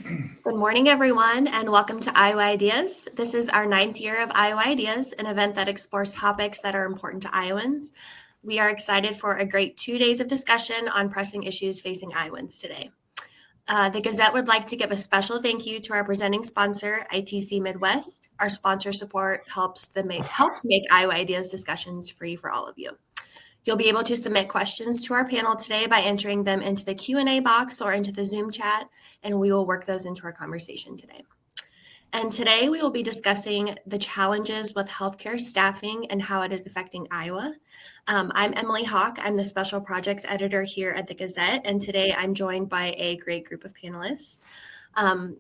Good morning, everyone, and welcome to Iowa Ideas. This is our 9th year of Iowa Ideas, an event that explores topics that are important to Iowans. We are excited for a great 2 days of discussion on pressing issues facing Iowans today. The Gazette would like to give a special thank you to our presenting sponsor, ITC Midwest. Our sponsor support helps make Iowa Ideas discussions free for all of you. You'll be able to submit questions to our panel today by entering them into the Q&A box or into the Zoom chat, and we will work those into our conversation today. And today we will be discussing the challenges with healthcare staffing and how it is affecting Iowa. I'm Emily Hawk. I'm the Special Projects Editor here at the Gazette, and today I'm joined by a great group of panelists.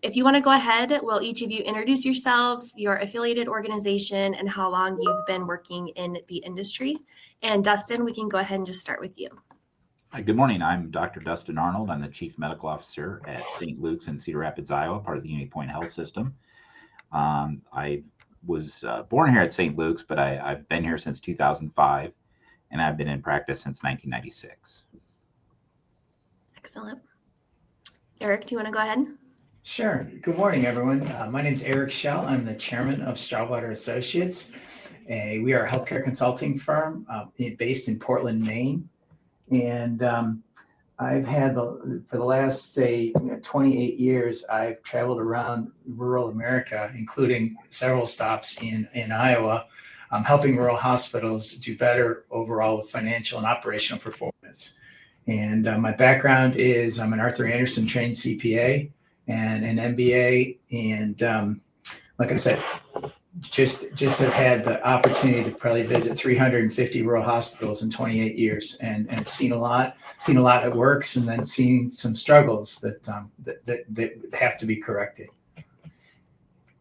If you want to go ahead, will each of you introduce yourselves, your affiliated organization, and how long you've been working in the industry? And Dustin, we can go ahead and just start with you. Hi, good morning. I'm Dr. Dustin Arnold. I'm the Chief Medical Officer at St. Luke's in Cedar Rapids, Iowa, part of the Unity Point Health System. I was born here at St. Luke's, but I've been here since 2005, and I've been in practice since 1996. Excellent. Eric, do you want to go ahead? Sure. Good morning, everyone. My name is Eric Schell. I'm the chairman of Strawwater Associates. We are a healthcare consulting firm based in Portland, Maine. And I've had, for the last, 28 years, I've traveled around rural America, including several stops in Iowa, helping rural hospitals do better overall with financial and operational performance. And my background is I'm an Arthur Anderson trained CPA and an MBA. And like I said, just have had the opportunity to probably visit 350 rural hospitals in 28 years and seen a lot that works and then seen some struggles that have to be corrected.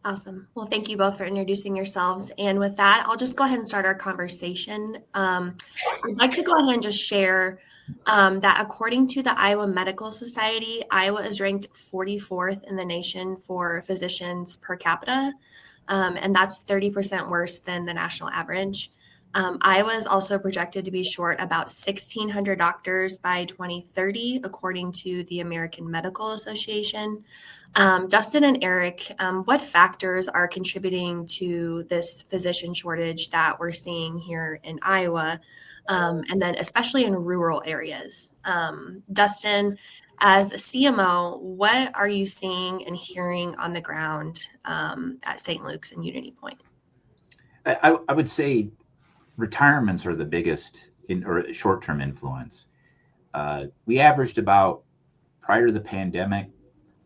Awesome. Well, thank you both for introducing yourselves. And with that, I'll just go ahead and start our conversation. I'd like to go ahead and just share that according to the Iowa Medical Society, Iowa is ranked 44th in the nation for physicians per capita. And that's 30% worse than the national average. Iowa is also projected to be short about 1,600 doctors by 2030, according to the American Medical Association. Dustin and Eric, what factors are contributing to this physician shortage that we're seeing here in Iowa, and then especially in rural areas? Dustin, as a CMO, what are you seeing and hearing on the ground at St. Luke's and Unity Point? I would say retirements are the biggest or short-term influence. We averaged about, prior to the pandemic,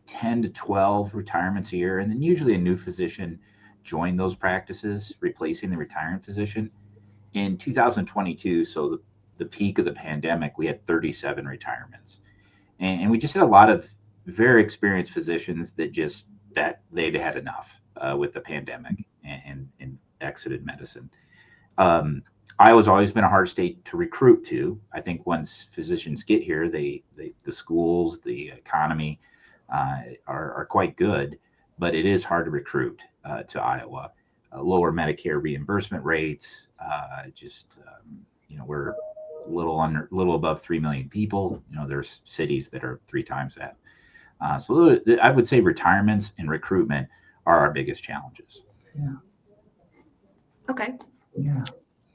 10 to 12 retirements a year, and then usually a new physician joined those practices, replacing the retiring physician. In 2022, so the peak of the pandemic, we had 37 retirements. And we just had a lot of very experienced physicians that they'd had enough with the pandemic and exited medicine. Iowa's always been a hard state to recruit to. I think once physicians get here, the schools, the economy are quite good, but it is hard to recruit to Iowa. Lower Medicare reimbursement rates, we're a little above 3 million people. There's cities that are 3 times that. So I would say retirements and recruitment are our biggest challenges. Yeah. Okay. Yeah.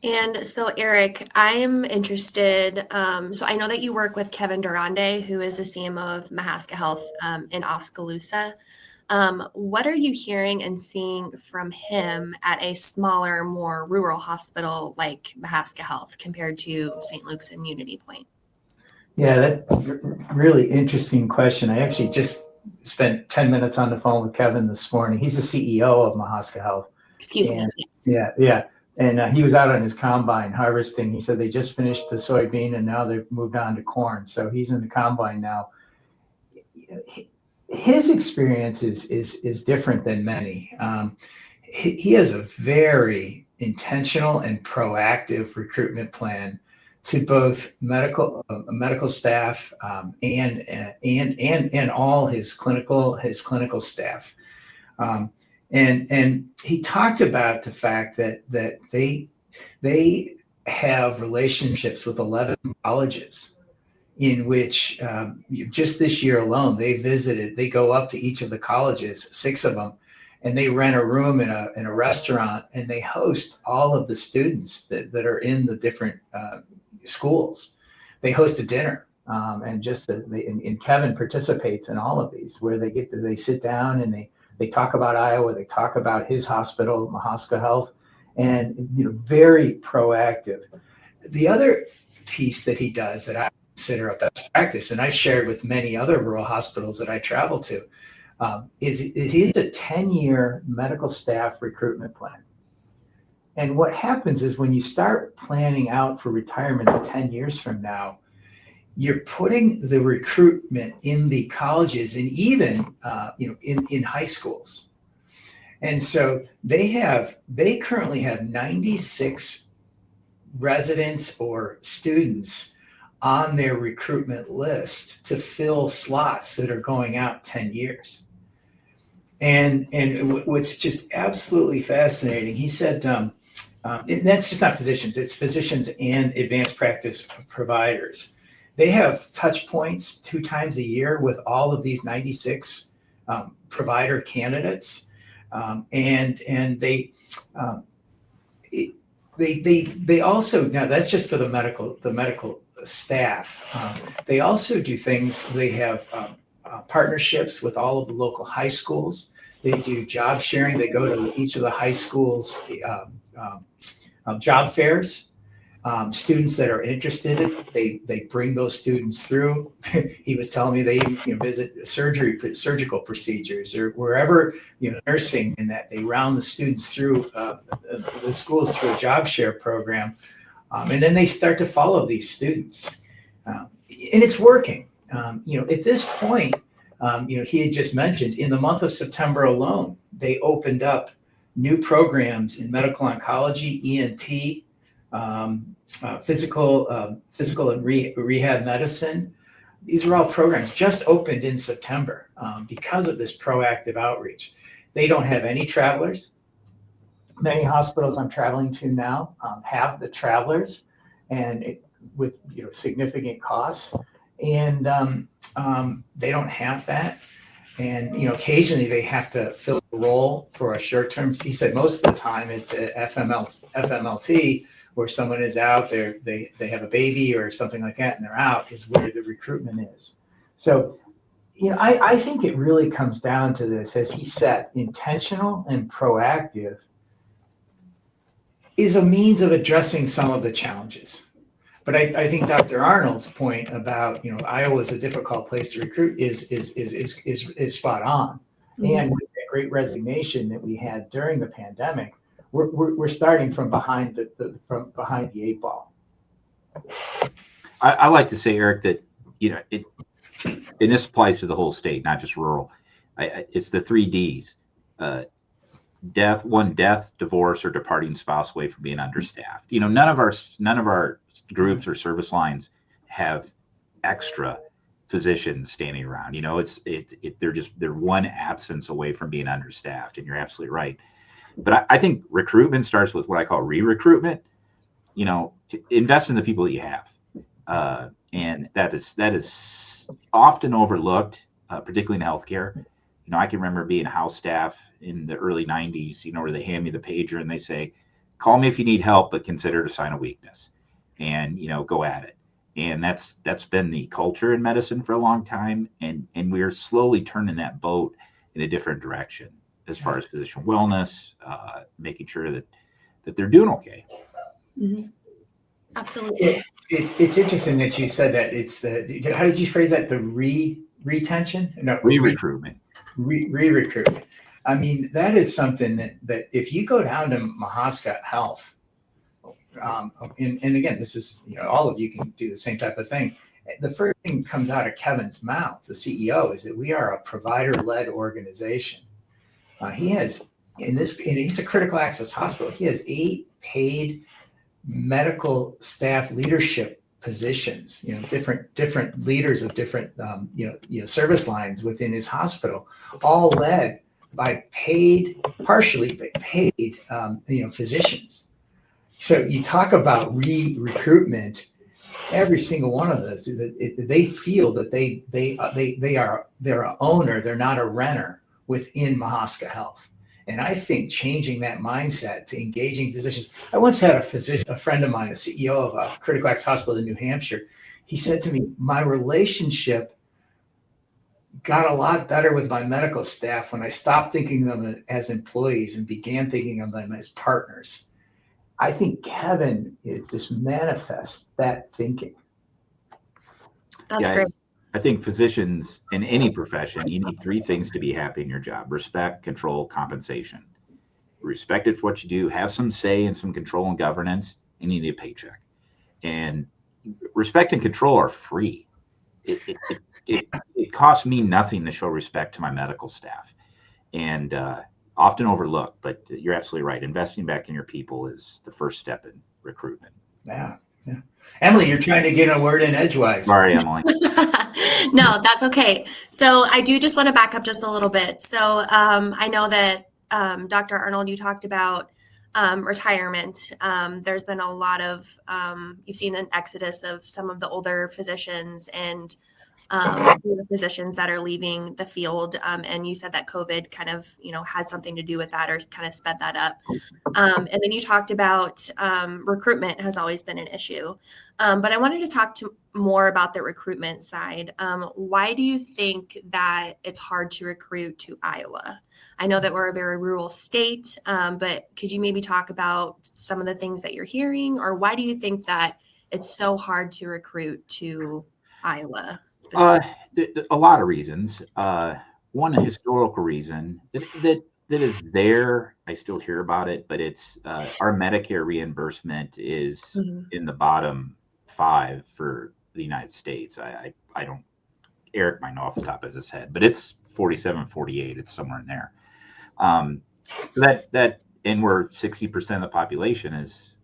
And so, Eric, I'm interested. So I know that you work with Kevin Durande, who is the CMO of Mahaska Health in Oskaloosa. What are you hearing and seeing from him at a smaller, more rural hospital like Mahaska Health compared to St. Luke's and Unity Point? Yeah, that's really interesting question. I actually just spent 10 minutes on the phone with Kevin this morning. He's the CEO of Mahaska Health. Excuse me. Yes. Yeah. And he was out on his combine harvesting. He said they just finished the soybean and now they've moved on to corn. So he's in the combine now. His experience is different than many. He has a very intentional and proactive recruitment plan to both medical staff and all his clinical staff. And he talked about the fact that they have relationships with 11 colleges. in which just this year alone, they go up to each of the colleges, 6 of them, and they rent a room in a restaurant, and they host all of the students that are in the different schools. They host a dinner, and Kevin participates in all of these, where they sit down and they talk about Iowa, they talk about his hospital, Mahaska Health, and very proactive. The other piece that he does that I consider a best practice, and I've shared with many other rural hospitals that I travel to, is a 10-year medical staff recruitment plan. And what happens is when you start planning out for retirements 10 years from now, you're putting the recruitment in the colleges and even in high schools. And so they currently have 96 residents or students on their recruitment list to fill slots that are going out 10 years. And what's just absolutely fascinating, he said, and that's just not physicians, it's physicians and advanced practice providers. They have touch points 2 times a year with all of these 96 provider candidates, and they also, now that's just for the medical staff. They also do things. They have partnerships with all of the local high schools. They do job sharing. They go to each of the high schools' job fairs. Students that are interested, they bring those students through. He was telling me they visit surgical procedures or wherever, nursing, and that they round the students through the schools through a job share program, and then they start to follow these students, and it's working. At this point, he had just mentioned in the month of September alone, they opened up new programs in medical oncology, ENT, physical and rehab medicine. These are all programs just opened in September because of this proactive outreach. They don't have any travelers. Many hospitals I'm traveling to now have the travelers, and with significant costs, and they don't have that. And occasionally they have to fill a role for a short term. He said most of the time it's a FMLT, where someone is out there, they have a baby or something like that, and they're out, is where the recruitment is. So, I think it really comes down to this, as he said, intentional and proactive is a means of addressing some of the challenges. But I think Dr. Arnold's point about Iowa is a difficult place to recruit is spot on. Mm-hmm. And with that great resignation that we had during the pandemic, we're starting from behind the 8 ball. I like to say, Eric, that and this applies to the whole state, not just rural. It's the 3 Ds: death, divorce, or departing spouse away from being understaffed. None of our groups or service lines have extra physicians standing around. They're one absence away from being understaffed, and you're absolutely right. But I think recruitment starts with what I call re-recruitment. To invest in the people that you have, and that is often overlooked, particularly in healthcare. I can remember being house staff in the early 90s. Where they hand me the pager and they say, "Call me if you need help, but consider it a sign of weakness," and go at it. And that's been the culture in medicine for a long time, and we're slowly turning that boat in a different direction as far as physician wellness, making sure that they're doing okay. Mm-hmm. Absolutely. It's interesting that you said that. It's how did you phrase that? The retention? No, re-recruitment. Re-recruitment. I mean, that is something that if you go down to Mahaska Health, and again, this is, all of you can do the same type of thing. The first thing that comes out of Kevin's mouth, the CEO, is that we are a provider-led organization. He has, and he's a critical access hospital. He has 8 paid medical staff leadership positions, different leaders of different, service lines within his hospital, all led by partially paid, physicians. So you talk about recruitment. every single one of those, they feel that they're an owner, they're not a renter within Mahaska Health. And I think changing that mindset to engaging physicians. I once had a friend of mine, the CEO of a critical access hospital in New Hampshire. He said to me, my relationship got a lot better with my medical staff when I stopped thinking of them as employees and began thinking of them as partners. I think Kevin, it just manifests that thinking. That's great. I think physicians in any profession, you need three things to be happy in your job: respect, control, compensation. Respected for what you do, have some say and some control and governance, and you need a paycheck. And respect and control are free. It costs me nothing to show respect to my medical staff, and often overlooked, but you're absolutely right. Investing back in your people is the first step in recruitment. Yeah. Emily, you're trying to get a word in edgewise. Sorry, Emily. No, that's okay. So I do just want to back up just a little bit. So I know that Dr. Arnold, you talked about retirement. There's been a lot of, you've seen an exodus of some of the older physicians and the physicians that are leaving the field. And you said that COVID kind of, had something to do with that or kind of sped that up. And then you talked about recruitment has always been an issue. But I wanted to talk more about the recruitment side. Why do you think that it's hard to recruit to Iowa? I know that we're a very rural state, but could you maybe talk about some of the things that you're hearing, or why do you think that it's so hard to recruit to Iowa? A lot of reasons. One historical reason that is there. I still hear about it, but it's our Medicare reimbursement is in the bottom 5 for the United States. I don't. Eric might know off the top of his head, but it's 47, 48. It's somewhere in there. So that and we're 60% of the population is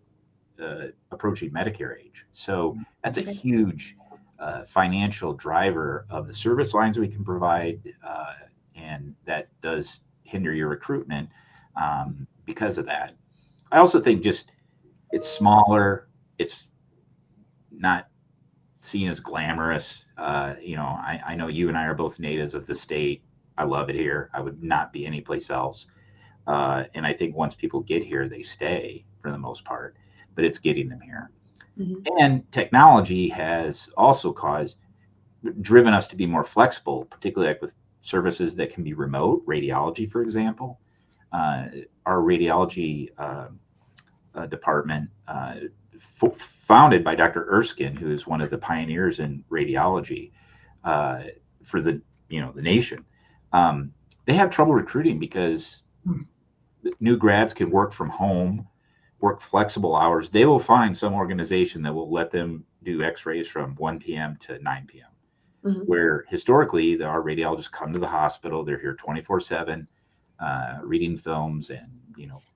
approaching Medicare age. So that's a huge financial driver of the service lines we can provide, and that does hinder your recruitment because of that. I also think just it's smaller, it's not seen as glamorous. I know you and I are both natives of the state. I love it here. I would not be anyplace else. And I think once people get here, they stay for the most part, but it's getting them here. And technology has also driven us to be more flexible, particularly like with services that can be remote, radiology, for example. Our radiology department, founded by Dr. Erskine, who is one of the pioneers in radiology for the nation. They have trouble recruiting because new grads can work from home, work flexible hours. They will find some organization that will let them do x-rays from 1 p.m. to 9 p.m. Where historically our radiologists come to the hospital, they're here 24/7, reading films and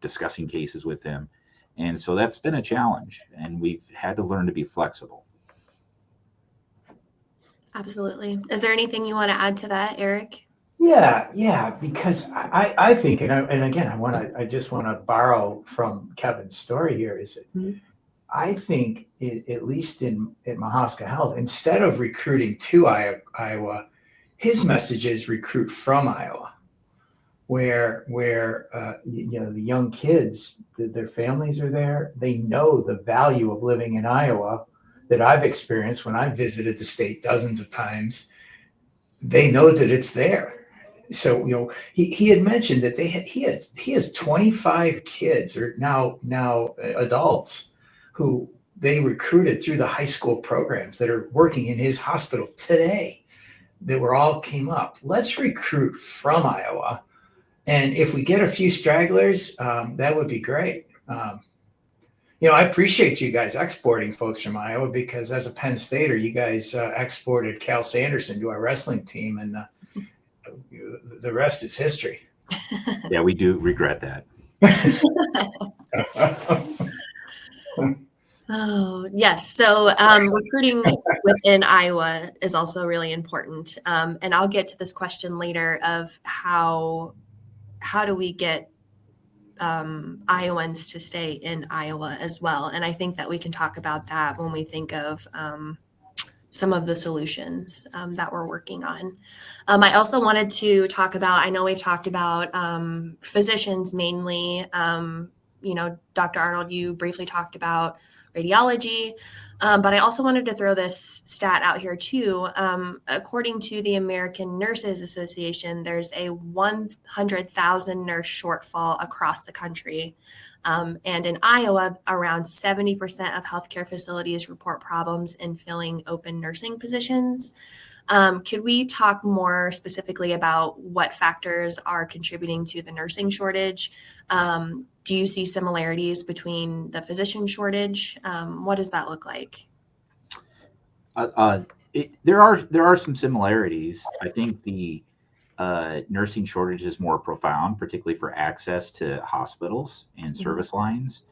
discussing cases with them. And so that's been a challenge, and we've had to learn to be flexible. Absolutely. Is there anything you want to add to that, Eric? Yeah, because I think, and again, I just want to borrow from Kevin's story here. I think at least at Mahaska Health, instead of recruiting to Iowa, his message is recruit from Iowa, where the young kids, their families are there. They know the value of living in Iowa that I've experienced when I've visited the state dozens of times. They know that it's there. So he had mentioned that he has 25 kids or now adults who they recruited through the high school programs that are working in his hospital today. That all came up. Let's recruit from Iowa, and if we get a few stragglers, that would be great. I appreciate you guys exporting folks from Iowa, because as a Penn Stater, you guys exported Cal Sanderson to our wrestling team, and the rest is history. Yeah, we do regret that. Oh, yes. So recruiting within Iowa is also really important. And I'll get to this question later of how do we get Iowans to stay in Iowa as well. And I think that we can talk about that when we think of some of the solutions that we're working on. I also wanted to talk about, I know we've talked about physicians mainly. Dr. Arnold, you briefly talked about radiology, but I also wanted to throw this stat out here too. According to the American Nurses Association, there's a 100,000 nurse shortfall across the country. And in Iowa, around 70% of healthcare facilities report problems in filling open nursing positions. Could we talk more specifically about what factors are contributing to the nursing shortage? Do you see similarities between the physician shortage? What does that look like? There are some similarities. I think the nursing shortage is more profound, particularly for access to hospitals and service lines.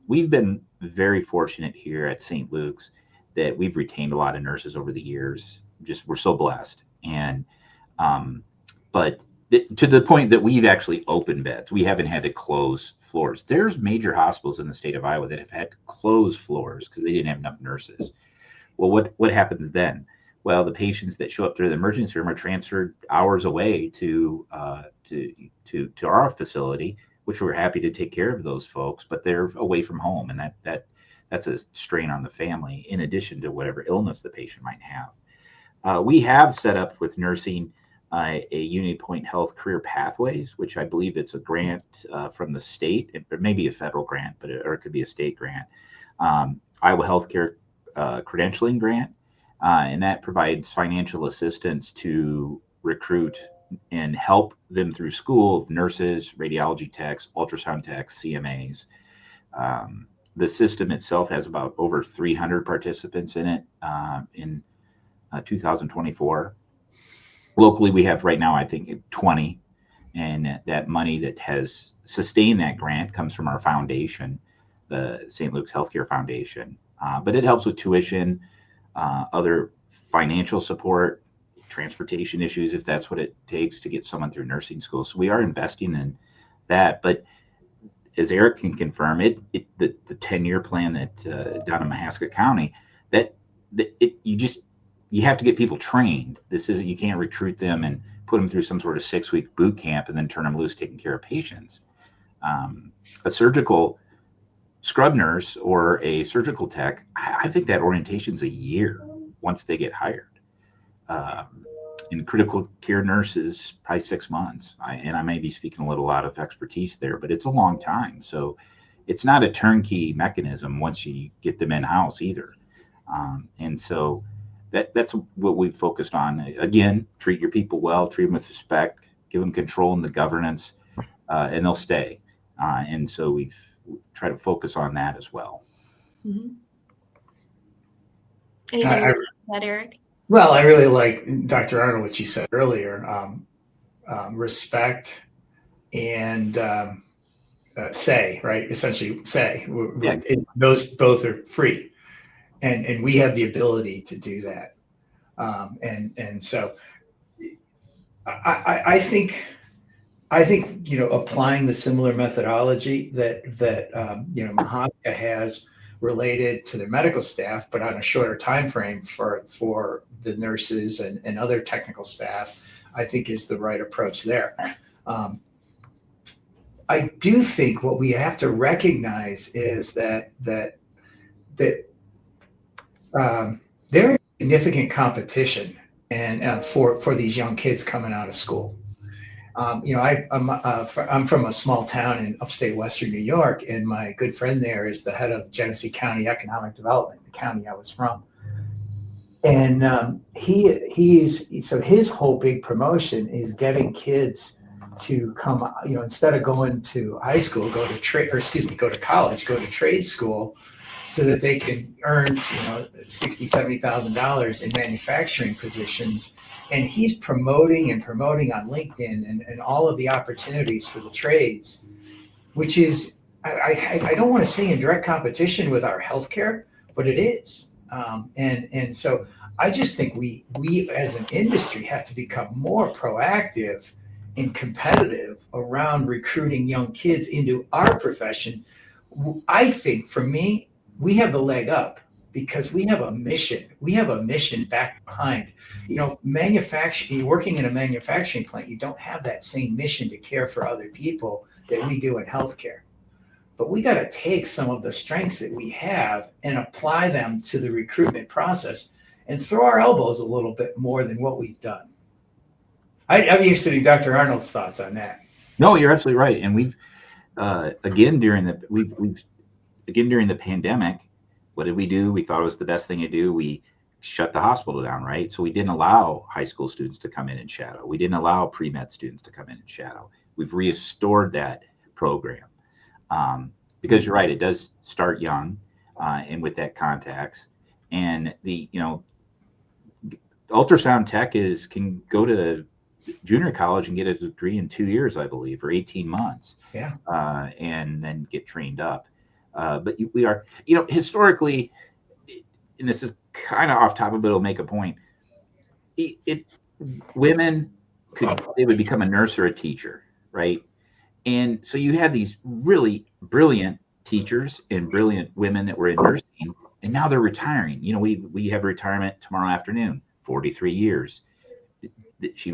We've been very fortunate here at St. Luke's that we've retained a lot of nurses over the years. We're so blessed. And but to the point that we've actually opened beds, we haven't had to close floors. There's major hospitals in the state of Iowa that have had to close floors because they didn't have enough nurses. Well, what happens then? Well, the patients that show up through the emergency room are transferred hours away to our facility, which we're happy to take care of those folks, but they're away from home, and that's a strain on the family in addition to whatever illness the patient might have. We have set up with nursing a Unity Point Health Career Pathways, which I believe it's a grant from the state, or maybe a federal grant, or it could be a state grant. Iowa Healthcare Credentialing Grant, and that provides financial assistance to recruit and help them through school of nurses, radiology techs, ultrasound techs, CMAs. The system itself has about over 300 participants in it in 2024. Locally, we have right now, I think, 20, and that money that has sustained that grant comes from our foundation, the St. Luke's Healthcare Foundation. But it helps with tuition, other financial support, transportation issues, if that's what it takes to get someone through nursing school. So we are investing in that. But as Eric can confirm, the 10-year plan that down in Mahaska County, you have to get people trained. You can't recruit them and put them through some sort of 6-week boot camp and then turn them loose taking care of patients. A surgical scrub nurse or a surgical tech, I think that orientation's a year once they get hired. In critical care nurses, probably 6 months. I may be speaking a little out of expertise there, but it's a long time. So it's not a turnkey mechanism once you get them in-house either. And so that's what we've focused on. Again, treat your people well, treat them with respect, give them control in the governance, and they'll stay. And so we've tried to focus on that as well. Mm-hmm. Anything about that, Eric? Well, I really like, Dr. Arnold, what you said earlier, respect and say, right? Essentially say. Those both are free. And we have the ability to do that. And so I think applying the similar methodology that Mahaska has related to their medical staff, but on a shorter time frame for the nurses and other technical staff, I think is the right approach there. I do think what we have to recognize is that there is significant competition and for these young kids coming out of school. I'm from a small town in upstate Western New York, and my good friend there is the head of Genesee County Economic Development, the county I was from. And his whole big promotion is getting kids to come, instead of going to high school, go to college, go to trade school, so that they can earn, $60,000, $70,000 in manufacturing positions. And he's promoting on LinkedIn and all of the opportunities for the trades, which is, I don't want to say in direct competition with our healthcare, but it is. And so I just think we as an industry have to become more proactive and competitive around recruiting young kids into our profession, I think for me, we have the leg up because we have a mission. We have a mission back behind. Manufacturing, working in a manufacturing plant, you don't have that same mission to care for other people that we do in healthcare. But we got to take some of the strengths that we have and apply them to the recruitment process and throw our elbows a little bit more than what we've done. I'm interested in Dr. Arnold's thoughts on that. No, you're absolutely right. And we've again during the pandemic, what did we do? We thought it was the best thing to do. We shut the hospital down, right? So we didn't allow high school students to come in and shadow. We didn't allow pre-med students to come in and shadow. We've restored that program because you're right. It does start young and with that contacts, and the ultrasound tech can go to junior college and get a degree in 2 years, I believe, or 18 months. Yeah. And then get trained up. But we are, historically, and this is kind of off topic, but it'll make a point. Women they would become a nurse or a teacher, right? And so you had these really brilliant teachers and brilliant women that were in nursing, and now they're retiring. We have retirement tomorrow afternoon, 43 years. She's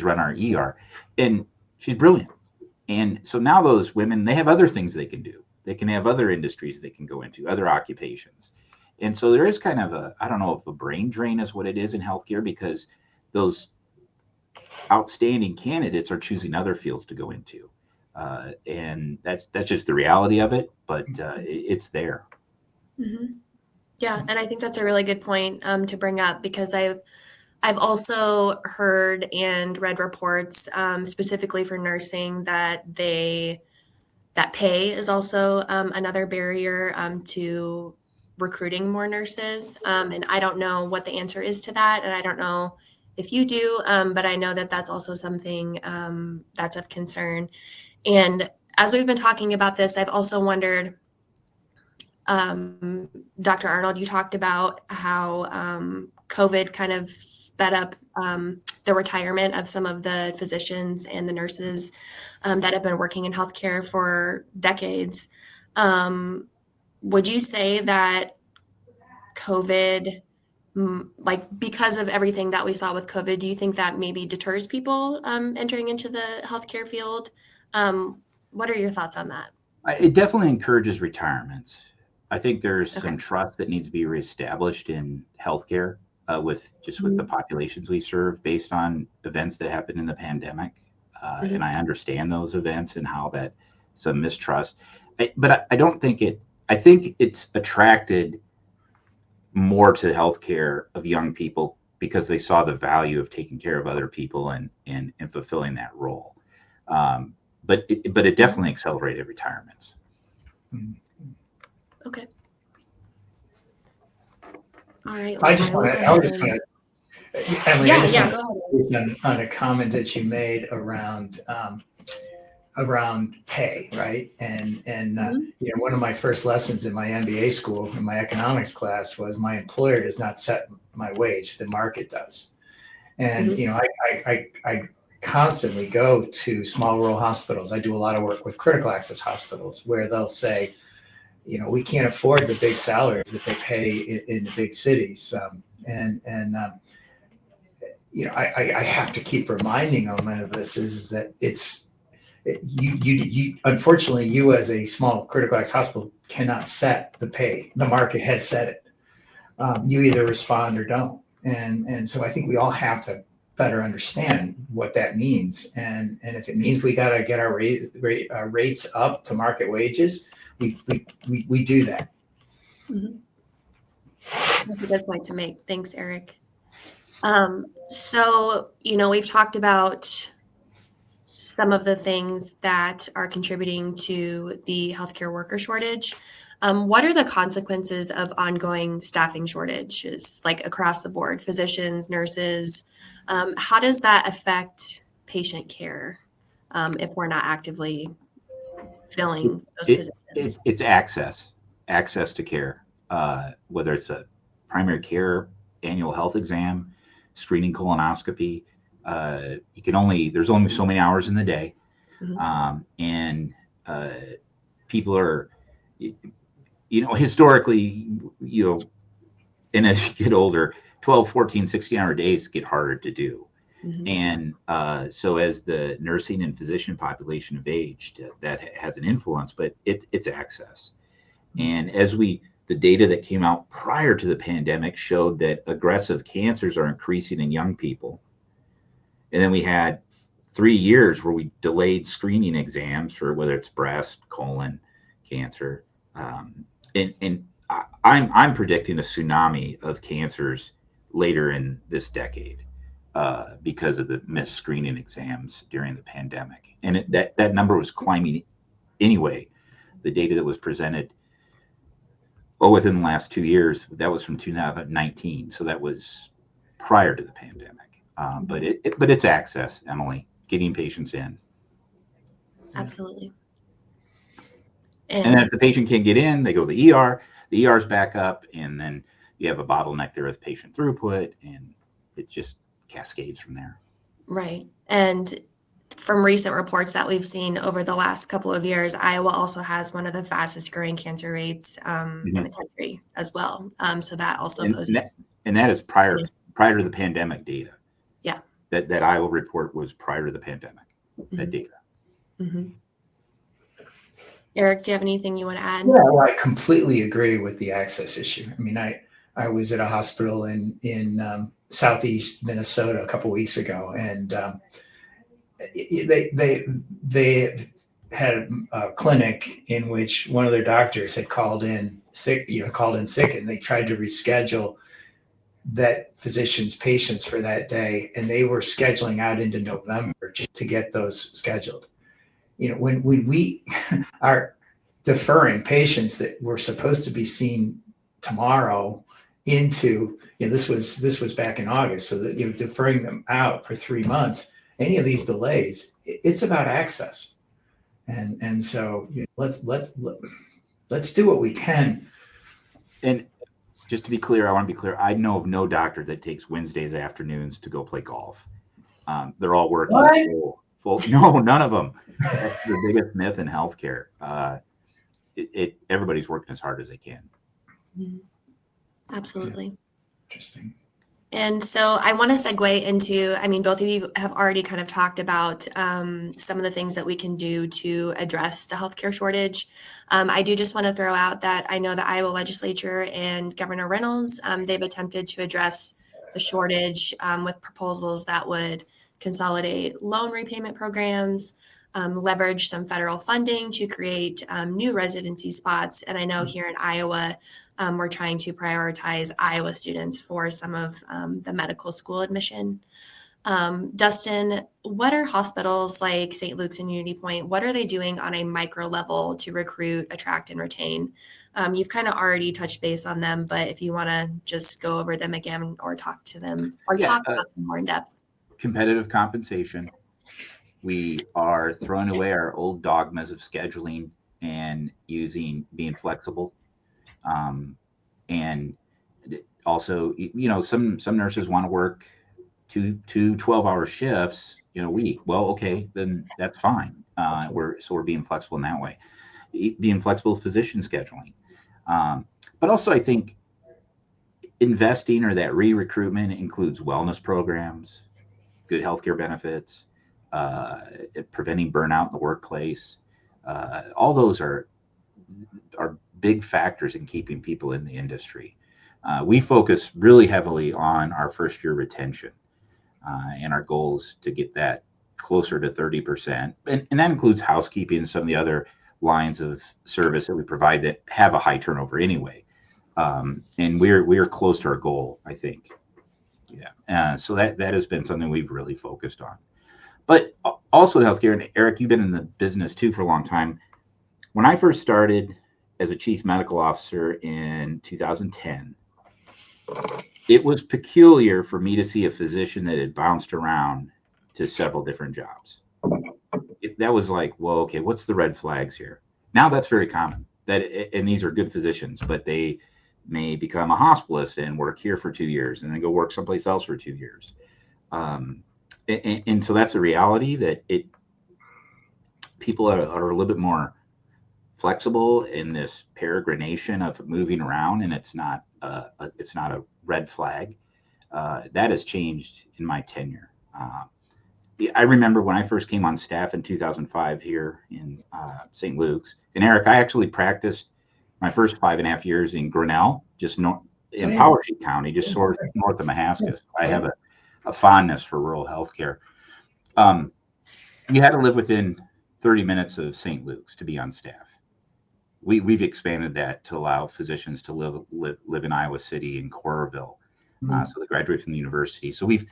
run our ER, and she's brilliant. And so now those women, they have other things they can do. They can have other industries they can go into, other occupations. And so there is kind of I don't know if a brain drain is what it is in healthcare, because those outstanding candidates are choosing other fields to go into. And that's just the reality of it, but it's there. Mm-hmm. Yeah. And I think that's a really good point to bring up, because I've also heard and read reports specifically for nursing that pay is also another barrier to recruiting more nurses. And I don't know what the answer is to that. And I don't know if you do, but I know that that's also something that's of concern. And as we've been talking about this, I've also wondered, Dr. Arnold, you talked about how COVID kind of sped up the retirement of some of the physicians and the nurses that have been working in healthcare for decades. Would you say that COVID, because of everything that we saw with COVID, do you think that maybe deters people entering into the healthcare field? What are your thoughts on that? It definitely encourages retirements. I think there's some trust that needs to be reestablished in healthcare with the populations we serve based on events that happened in the pandemic. And I understand those events and how that some mistrust, but I don't think I think it's attracted more to healthcare of young people because they saw the value of taking care of other people and fulfilling that role. But it definitely accelerated retirements. Okay. All right. I just want to, Emily, go ahead. On a comment that you made around pay, right? And one of my first lessons in my MBA school, in my economics class, was my employer does not set my wage, the market does. And I constantly go to small rural hospitals. I do a lot of work with critical access hospitals where they'll say, we can't afford the big salaries that they pay in the big cities. I have to keep reminding them of this is that you unfortunately, you as a small critical access hospital cannot set the pay. The market has set it. You either respond or don't. And so I think we all have to better understand what that means. And if it means we got to get our rates up to market wages, we do that. That's a good point to make. Thanks, Eric. So, we've talked about some of the things that are contributing to the healthcare worker shortage. What are the consequences of ongoing staffing shortages, like across the board, physicians, nurses? How does that affect patient care if we're not actively filling those positions? It's access to care, whether it's a primary care annual health exam, screening colonoscopy, there's only so many hours in the day. Mhm. And people are, historically, and as you get older, 12, 14, 16-hour days get harder to do. Mhm. And so as the nursing and physician population have aged, that has an influence, but it's access. And the data that came out prior to the pandemic showed that aggressive cancers are increasing in young people. And then we had 3 years where we delayed screening exams for whether it's breast, colon cancer. I'm predicting a tsunami of cancers later in this decade because of the missed screening exams during the pandemic. And that number was climbing anyway. The data that was presented within the last 2 years, that was from 2019. So that was prior to the pandemic. But it's access, Emily, getting patients in. Absolutely. And then if the patient can't get in, they go to the ER. The ER's back up, and then you have a bottleneck there with patient throughput, and it just cascades from there. Right. And from recent reports that we've seen over the last couple of years, Iowa also has one of the fastest growing cancer rates in the country as well. So that also poses. And that is prior to the pandemic data. Yeah. That Iowa report was prior to the pandemic, that data. Mm-hmm. Eric, do you have anything you want to add? Yeah, well, I completely agree with the access issue. I mean, I was at a hospital in southeast Minnesota a couple of weeks ago, and they had a clinic in which one of their doctors had called in sick, and they tried to reschedule that physician's patients for that day, and they were scheduling out into November just to get those scheduled. When we are deferring patients that were supposed to be seen tomorrow into, this was back in August, so that deferring them out for 3 months, any of these delays, it's about access, and so let's do what we can. And just to be clear, I want to be clear. I know of no doctor that takes Wednesdays afternoons to go play golf. They're all working full. No, none of them. That's the biggest myth in healthcare. Everybody's working as hard as they can. Absolutely. Interesting. And so I want to segue into, both of you have already kind of talked about some of the things that we can do to address the healthcare shortage. I do just want to throw out that I know the Iowa Legislature and Governor Reynolds, they've attempted to address the shortage with proposals that would consolidate loan repayment programs, leverage some federal funding to create new residency spots. And I know here in Iowa, we're trying to prioritize Iowa students for some of the medical school admission. Dustin, what are hospitals like St. Luke's and Unity Point, what are they doing on a micro level to recruit, attract, and retain? You've kind of already touched base on them, but if you want to just go over them again or talk to them or talk about them more in depth. Competitive compensation. We are throwing away our old dogmas of scheduling and being flexible. And also, some nurses want to work two 12-hour shifts in a week. Well, okay, then that's fine. We're being flexible in that way. Being flexible with physician scheduling. But also, I think investing or that re-recruitment includes wellness programs, good healthcare benefits, preventing burnout in the workplace. All those are big factors in keeping people in the industry. We focus really heavily on our first year retention, and our goal is to get that closer to 30%. And that includes housekeeping and some of the other lines of service that we provide that have a high turnover anyway. And we're close to our goal, I think. Yeah. So that has been something we've really focused on. But also healthcare, and Eric, you've been in the business too for a long time. When I first started as a chief medical officer in 2010, it was peculiar for me to see a physician that had bounced around to several different jobs. That was like, well, okay, what's the red flags here? Now that's very common. And these are good physicians, but they may become a hospitalist and work here for 2 years and then go work someplace else for 2 years. And so that's a reality that people are a little bit more flexible in this peregrination of moving around, and it's not a red flag. That has changed in my tenure. I remember when I first came on staff in 2005 here in St. Luke's. And Eric, I actually practiced my first 5.5 years in Grinnell, just in Powashik County, just north of Mahaska. I have a fondness for rural healthcare. You had to live within 30 minutes of St. Luke's to be on staff. We've expanded that to allow physicians to live in Iowa City and Coralville, so they graduate from the university. So we've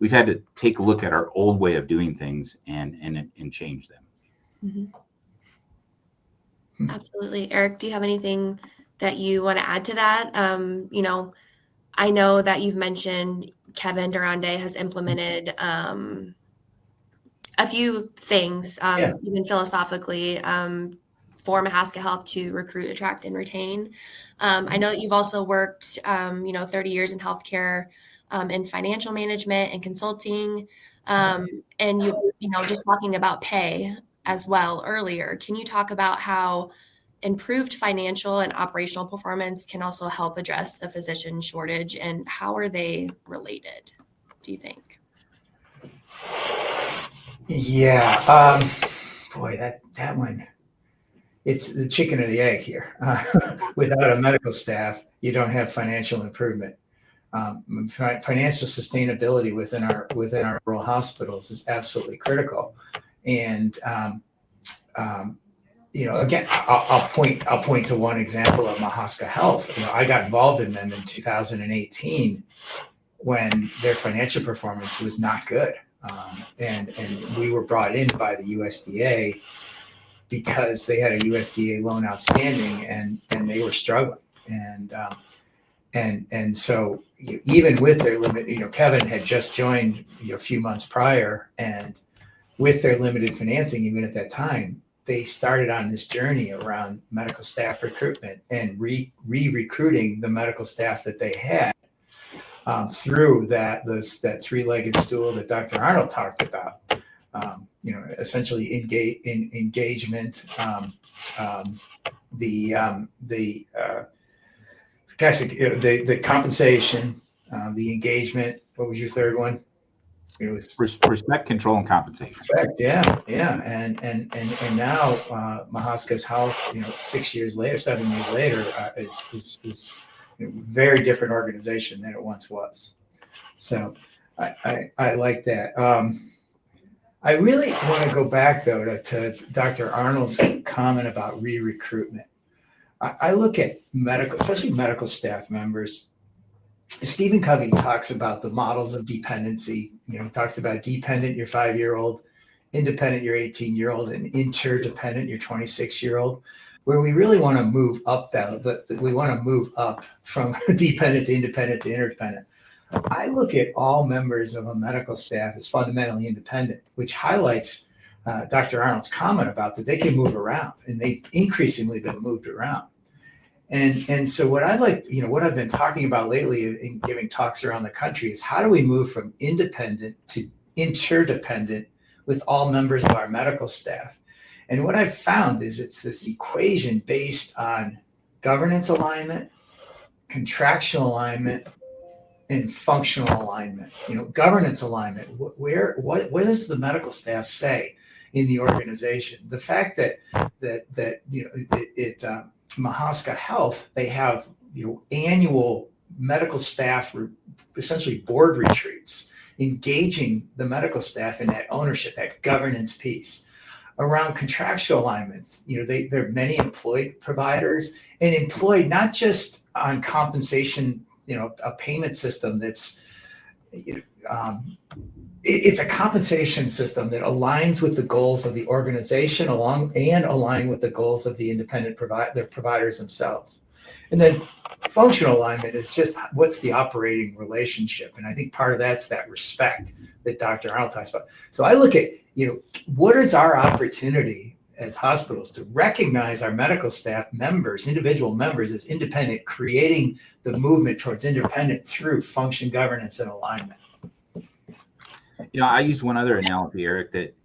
had to take a look at our old way of doing things and change them. Mm-hmm. Absolutely. Eric, do you have anything that you want to add to that? I know that you've mentioned Kevin Durande has implemented a few things, even philosophically, for Mahaska Health to recruit, attract, and retain. I know that you've also worked, 30 years in healthcare, in financial management and consulting, and you just talking about pay as well earlier. Can you talk about how improved financial and operational performance can also help address the physician shortage, and how are they related, do you think? Yeah, boy, that one, it's the chicken or the egg here. Without a medical staff, you don't have financial improvement. Financial sustainability within our rural hospitals is absolutely critical. And again, I'll point to one example of Mahaska Health. I got involved in them in 2018 when their financial performance was not good, and we were brought in by the USDA because they had a USDA loan outstanding and they were struggling. And so even with their limit, Kevin had just joined a few months prior, and with their limited financing, even at that time, they started on this journey around medical staff recruitment and re-recruiting the medical staff that they had through that three-legged stool that Dr. Arnold talked about. Essentially engagement, the compensation, the engagement. What was your third one? It was respect, control, and compensation. Respect, yeah. And now Mahaska's Health, 7 years later, is a very different organization than it once was. So I like that. I really want to go back though to Dr. Arnold's comment about re-recruitment. I look at especially medical staff members. Stephen Covey talks about the models of dependency. He talks about dependent, your 5-year-old, independent, your 18-year-old, and interdependent, your 26-year-old. Where we really want to move up we want to move up from dependent to independent to interdependent. I look at all members of a medical staff as fundamentally independent, which highlights Dr. Arnold's comment about that they can move around, and they've increasingly been moved around. And so what I like, what I've been talking about lately in giving talks around the country is how do we move from independent to interdependent with all members of our medical staff? And what I've found is it's this equation based on governance alignment, contractual alignment, and functional alignment. Governance alignment. What does the medical staff say in the organization? The fact that Mahaska Health, they have annual medical staff, essentially board retreats, engaging the medical staff in that ownership, that governance piece. Around contractual alignments, there are many employed providers, and employed not just on compensation, a payment system that's it's a compensation system that aligns with the goals of the organization align with the goals of the independent providers themselves. And then functional alignment is just what's the operating relationship. And I think part of that's that respect that Dr. Arnold talks about. So I look at, what is our opportunity as hospitals to recognize our medical staff members, individual members as independent, creating the movement towards independent through function, governance, and alignment. I used one other analogy, Eric, that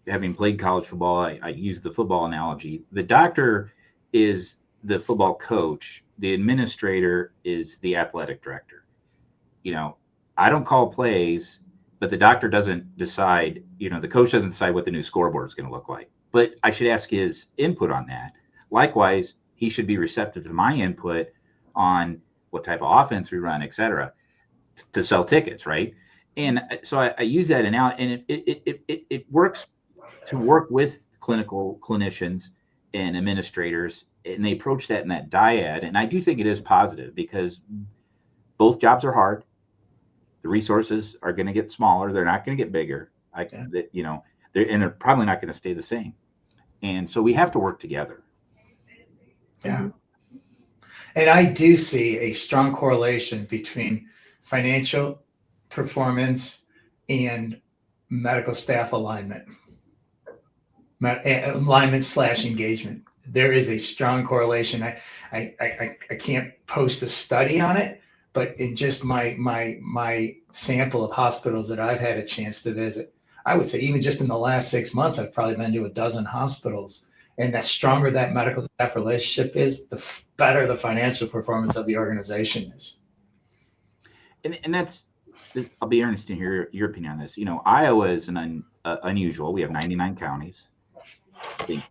having played college football, I use the football analogy. The doctor is the football coach. The administrator is the athletic director. I don't call plays, but the doctor doesn't decide, the coach doesn't decide what the new scoreboard is going to look like. But I should ask his input on that. Likewise, he should be receptive to my input on what type of offense we run, et cetera, to sell tickets, right? And so I use that analogy, and it works to work with clinicians and administrators, and they approach that in that dyad. And I do think it is positive because both jobs are hard. The resources are going to get smaller. They're not going to get bigger. They're probably not going to stay the same. And so we have to work together. Yeah. And I do see a strong correlation between financial performance and medical staff alignment / engagement. There is a strong correlation. I can't post a study on it, but in just my sample of hospitals that I've had a chance to visit, I would say even just in the last 6 months, I've probably been to a dozen hospitals. And the stronger that medical staff relationship is, the better the financial performance of the organization is. And that's, I'll be interested to hear your opinion on this. Iowa is unusual. We have 99 counties. I think,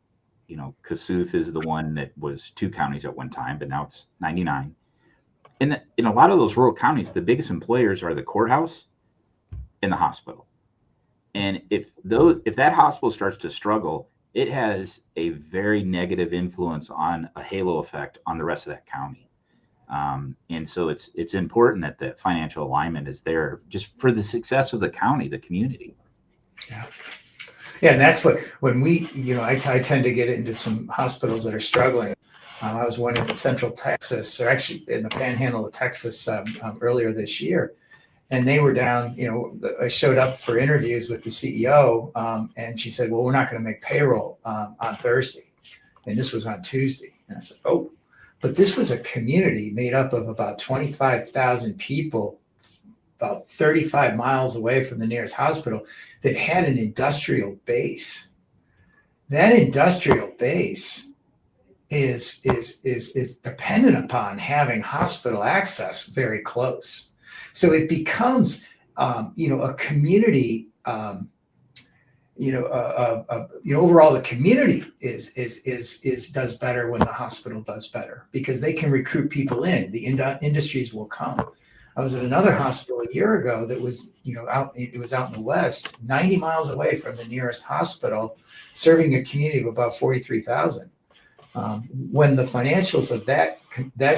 Kossuth is the one that was 2 counties at one time, but now it's 99. In a lot of those rural counties, the biggest employers are the courthouse and the hospital. And if that hospital starts to struggle, it has a very negative influence on a halo effect on the rest of that county. And so it's important that the financial alignment is there just for the success of the county, the community. Yeah. Yeah, and that's when we, I tend to get into some hospitals that are struggling. I was one in Central Texas, or actually in the Panhandle of Texas earlier this year, and they were down. I showed up for interviews with the CEO, and she said, "Well, we're not going to make payroll on Thursday," and this was on Tuesday. And I said, "Oh," but this was a community made up of about 25,000 people, about 35 miles away from the nearest hospital, that had an industrial base. That industrial base is dependent upon having hospital access very close. So it becomes, a community. Overall, the community is does better when the hospital does better because they can recruit people in. The industries will come. I was at another hospital a year ago that was, out in the West, 90 miles away from the nearest hospital, serving a community of about 43,000. When the financials of that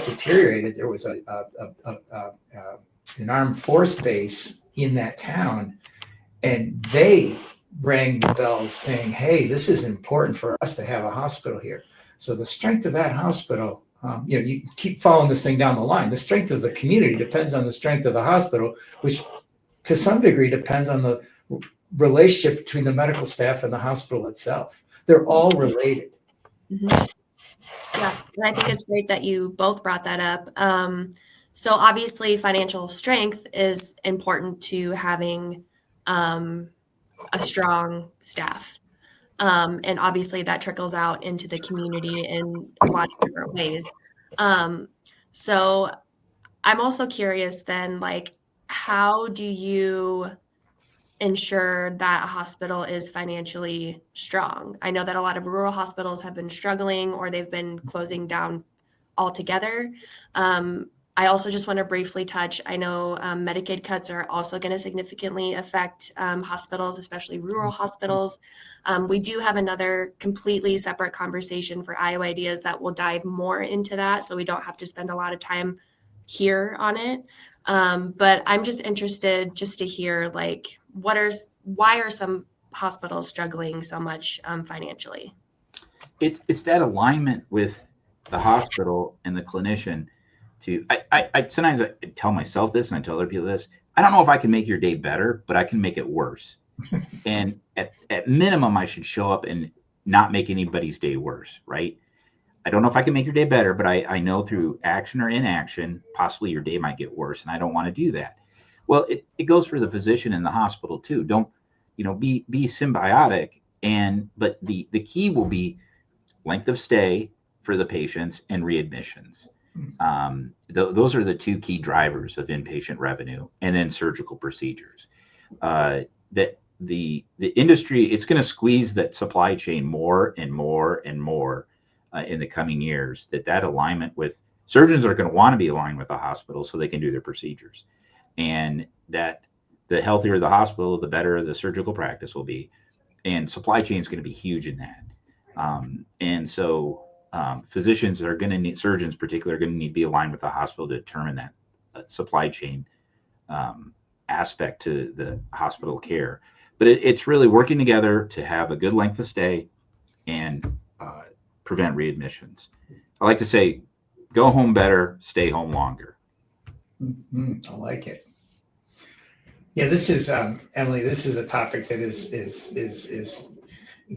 deteriorated, there was an armed force base in that town, and they rang the bell saying, "Hey, this is important for us to have a hospital here." So the strength of that hospital, you keep following this thing down the line. The strength of the community depends on the strength of the hospital, which to some degree depends on the relationship between the medical staff and the hospital itself. They're all related. Mm-hmm. Yeah, and I think it's great that you both brought that up. So obviously financial strength is important to having a strong staff. And obviously that trickles out into the community in a lot of different ways. So I'm also curious then, how do you ensure that a hospital is financially strong? I know that a lot of rural hospitals have been struggling or they've been closing down altogether. I also just want to briefly touch, I know Medicaid cuts are also going to significantly affect hospitals, especially rural hospitals. We do have another completely separate conversation for Iowa Ideas that will dive more into that, so we don't have to spend a lot of time here on it. But I'm just interested just to hear, why are some hospitals struggling so much financially? It's that alignment with the hospital and the clinician. I sometimes I tell myself this and I tell other people this. I don't know if I can make your day better, but I can make it worse. And at minimum, I should show up and not make anybody's day worse, right? I don't know if I can make your day better, but I know through action or inaction, possibly your day might get worse, and I don't want to do that. Well, it goes for the physician and the hospital too. Don't, be symbiotic. But the key will be length of stay for the patients and readmissions. Those are the two key drivers of inpatient revenue, and then surgical procedures. That the industry, it's going to squeeze that supply chain more and more and more in the coming years. That alignment with surgeons are going to want to be aligned with the hospital so they can do their procedures, and that the healthier the hospital, the better the surgical practice will be, and supply chain is going to be huge in that. And so physicians are going to need, surgeons particularly, are going to need to be aligned with the hospital to determine that supply chain aspect to the hospital care. But it's really working together to have a good length of stay and prevent readmissions. I like to say, go home better, stay home longer. I like it. Yeah, this is Emily. This is a topic that is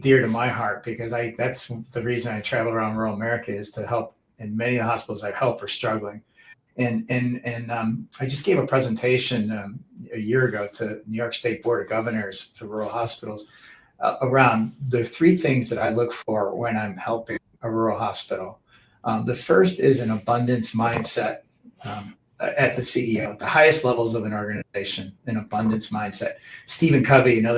dear to my heart, because that's the reason I travel around rural America, is to help. And many of the hospitals I help are struggling. And I just gave a presentation a year ago to New York State Board of Governors to rural hospitals around the three things that I look for when I'm helping a rural hospital. The first is an abundance mindset at the CEO, at the highest levels of an organization, an abundance mindset. Stephen Covey, out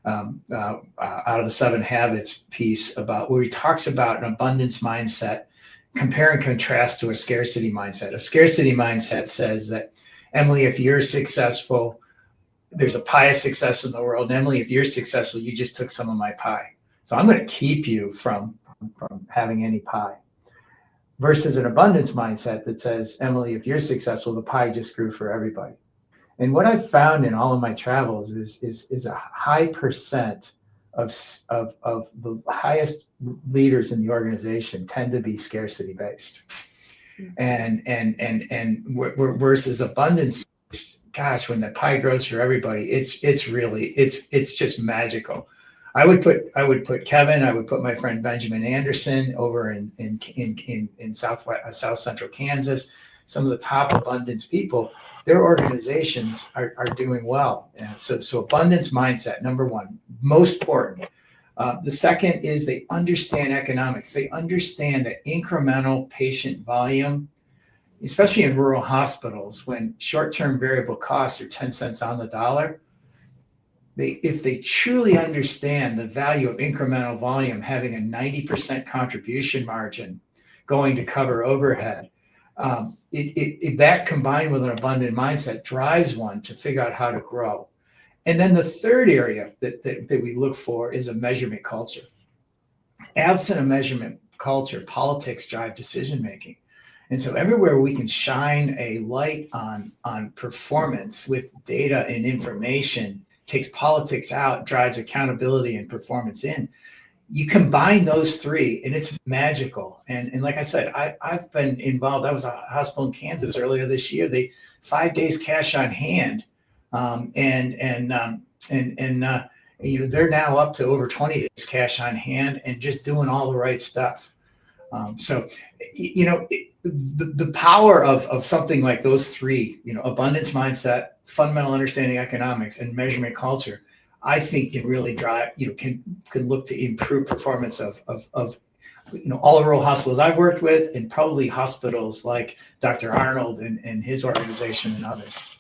of the 7 Habits piece, about where he talks about an abundance mindset, compare and contrast to a scarcity mindset. A scarcity mindset says that, Emily, if you're successful, there's a pie of success in the world. And Emily, if you're successful, you just took some of my pie. So I'm going to keep you from having any pie. Versus an abundance mindset that says, Emily, if you're successful, the pie just grew for everybody. And what I've found in all of my travels is a high percent of the highest leaders in the organization tend to be scarcity based, and versus abundance. Gosh, when the pie grows for everybody, it's just magical. I would put Kevin. I would put my friend Benjamin Anderson over in South Central Kansas. Some of the top abundance people, their organizations are doing well. And so abundance mindset, number one, most important. The second is they understand economics. They understand that incremental patient volume, especially in rural hospitals, when short-term variable costs are 10 cents on the dollar, if they truly understand the value of incremental volume, having a 90% contribution margin going to cover overhead, that combined with an abundant mindset drives one to figure out how to grow. And then the third area that we look for is a measurement culture. Absent a measurement culture, politics drive decision making. And so everywhere we can shine a light on performance with data and information, takes politics out, drives accountability and performance in. You combine those three and it's magical. And like I said, I've been involved. I was at a hospital in Kansas earlier this year. They 5 days cash on hand. They're now up to over 20 days cash on hand and just doing all the right stuff. The power of something like those three, abundance mindset, fundamental understanding economics, and measurement culture, I think can really drive, can look to improve performance of all the rural hospitals I've worked with, and probably hospitals like Dr. Arnold and his organization and others.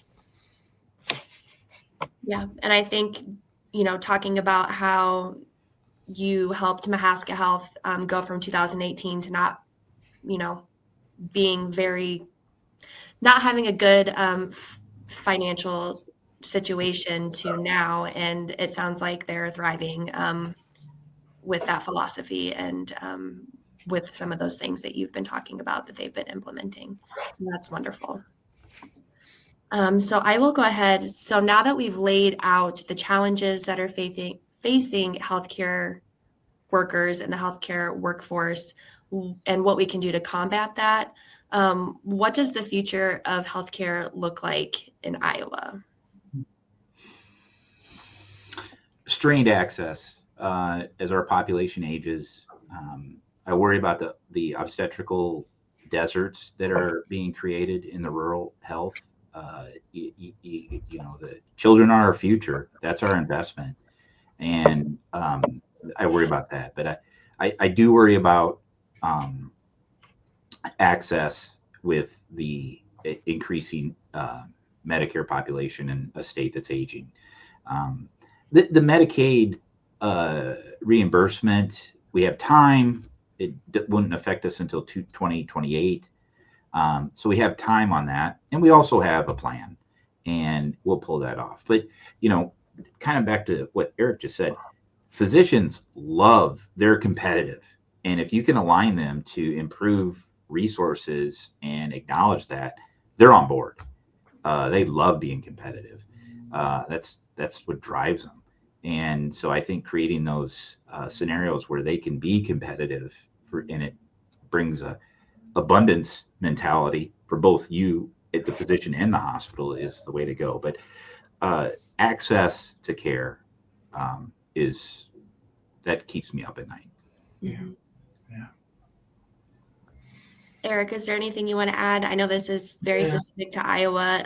Yeah. And I think, talking about how you helped Mahaska Health go from 2018 to not having a good financial situation to now, and it sounds like they're thriving with that philosophy and with some of those things that you've been talking about that they've been implementing. And that's wonderful. So I will go ahead. So now that we've laid out the challenges that are facing healthcare workers and the healthcare workforce and what we can do to combat that, what does the future of healthcare look like in Iowa? Strained access as our population ages. I worry about the obstetrical deserts that are being created in the rural health. children are our future. That's our investment. And I worry about that. But I do worry about access with the increasing Medicare population in a state that's aging. The Medicaid reimbursement, we have time. It wouldn't affect us until 2028. So we have time on that. And we also have a plan, and we'll pull that off. But, kind of back to what Eric just said, physicians they're competitive. And if you can align them to improve resources and acknowledge that, they're on board. They love being competitive. That's what drives them. And so I think creating those scenarios where they can be competitive and it brings a abundance mentality for both you at the physician and the hospital is the way to go. But access to care that keeps me up at night. Yeah. Eric, is there anything you want to add? I know this is very specific to Iowa,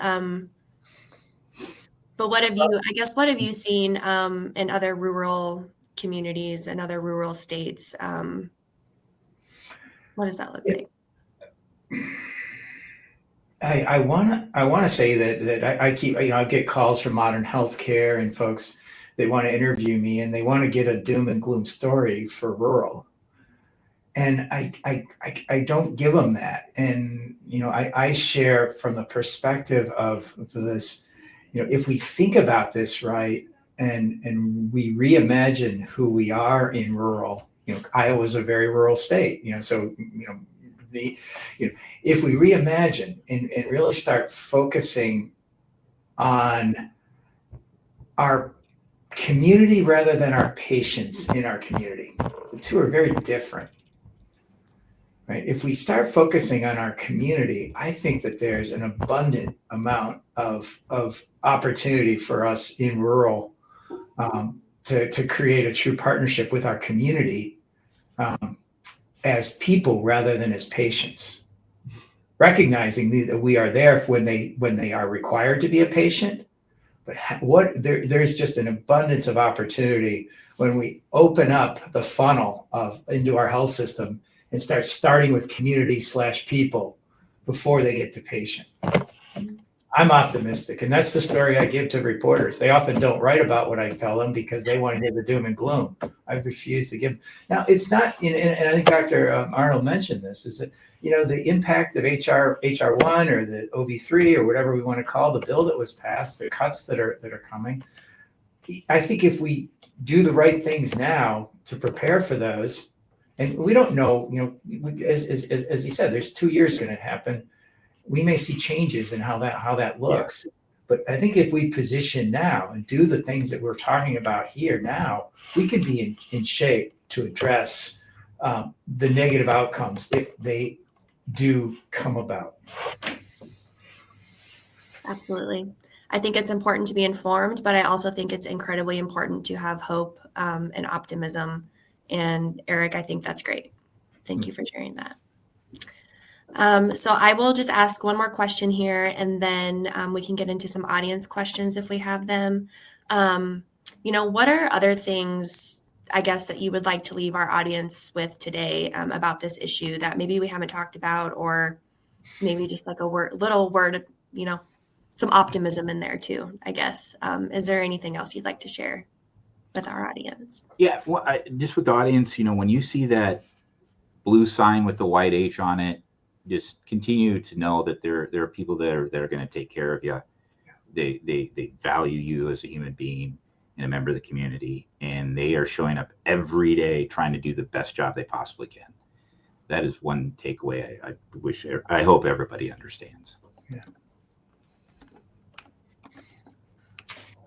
but what have you seen in other rural communities and other rural states? What does that look like? I want to say that I keep, I get calls from Modern Healthcare and folks, they want to interview me and they want to get a doom and gloom story for rural. And I don't give them that. And, I share from the perspective of this, if we think about this right, and we reimagine who we are in rural, Iowa's a very rural state, so, if we reimagine and really start focusing on our community rather than our patients in our community, the two are very different. Right? If we start focusing on our community, I think that there's an abundant amount of opportunity for us in rural to create a true partnership with our community as people rather than as patients. Recognizing that we are there when they are required to be a patient, but there's just an abundance of opportunity when we open up the funnel into our health system and starting with community/people before they get to patient. I'm optimistic, and that's the story I give to reporters. They often don't write about what I tell them because they want to hear the doom and gloom. I refuse to give them. Now, it's not, and I think Dr. Arnold mentioned this, is that, the impact of HR1 or the OB3 or whatever we want to call the bill that was passed, the cuts that are coming. I think if we do the right things now to prepare for those, and we don't know, as he said, there's 2 years going to happen. We may see changes in how that looks. Yeah. But I think if we position now and do the things that we're talking about here now, we could be in shape to address the negative outcomes if they do come about. Absolutely. I think it's important to be informed, but I also think it's incredibly important to have hope and optimism. And Eric, I think that's great. Thank you for sharing that. So I will just ask one more question here, and then we can get into some audience questions if we have them. What are other things, I guess, that you would like to leave our audience with today about this issue that maybe we haven't talked about, or maybe just like little word, some optimism in there too, I guess. Is there anything else you'd like to share with our audience? Yeah, well, just with the audience, when you see that blue sign with the white H on it, just continue to know that there are people that are going to take care of you. They value you as a human being and a member of the community, and they are showing up every day trying to do the best job they possibly can. That is one takeaway I hope everybody understands. Yeah.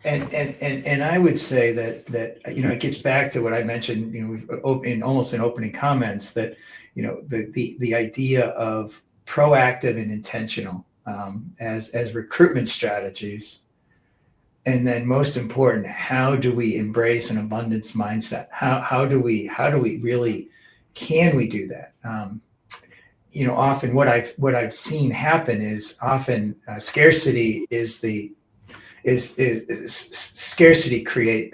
And I would say that it gets back to what I mentioned, in almost in opening comments, that the idea of proactive and intentional as recruitment strategies, and then most important, how do we embrace an abundance mindset? How do we really, can we do that? Often what I've seen happen is often scarcity is scarcity create,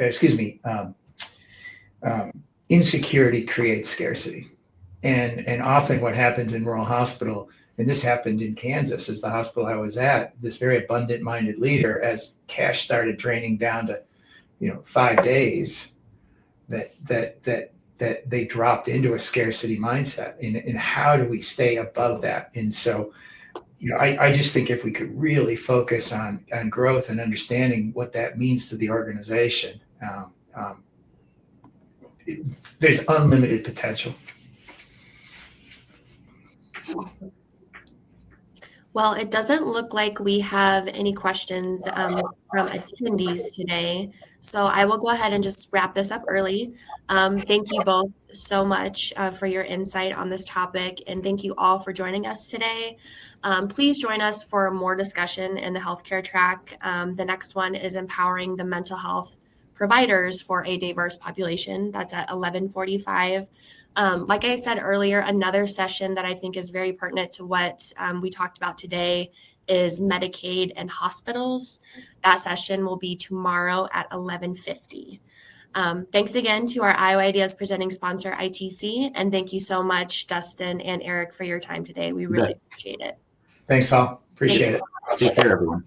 insecurity creates scarcity. And often what happens in rural hospital, and this happened in Kansas, is the hospital I was at, this very abundant minded leader, as cash started draining down to, 5 days, that they dropped into a scarcity mindset. And how do we stay above that? And so, I just think if we could really focus on growth and understanding what that means to the organization, there's unlimited potential. Well, it doesn't look like we have any questions from attendees today. So I will go ahead and just wrap this up early. Thank you both so much for your insight on this topic, and thank you all for joining us today. Please join us for more discussion in the healthcare track. The next one is empowering the mental health providers for a diverse population. That's at 11:45. Like I said earlier, another session that I think is very pertinent to what we talked about today is Medicaid and hospitals. That session will be tomorrow at 11:50. Thanks again to our Iowa Ideas presenting sponsor, ITC, and thank you so much, Dustin and Eric, for your time today. We really appreciate it. Thanks all. Appreciate it. Take care, everyone.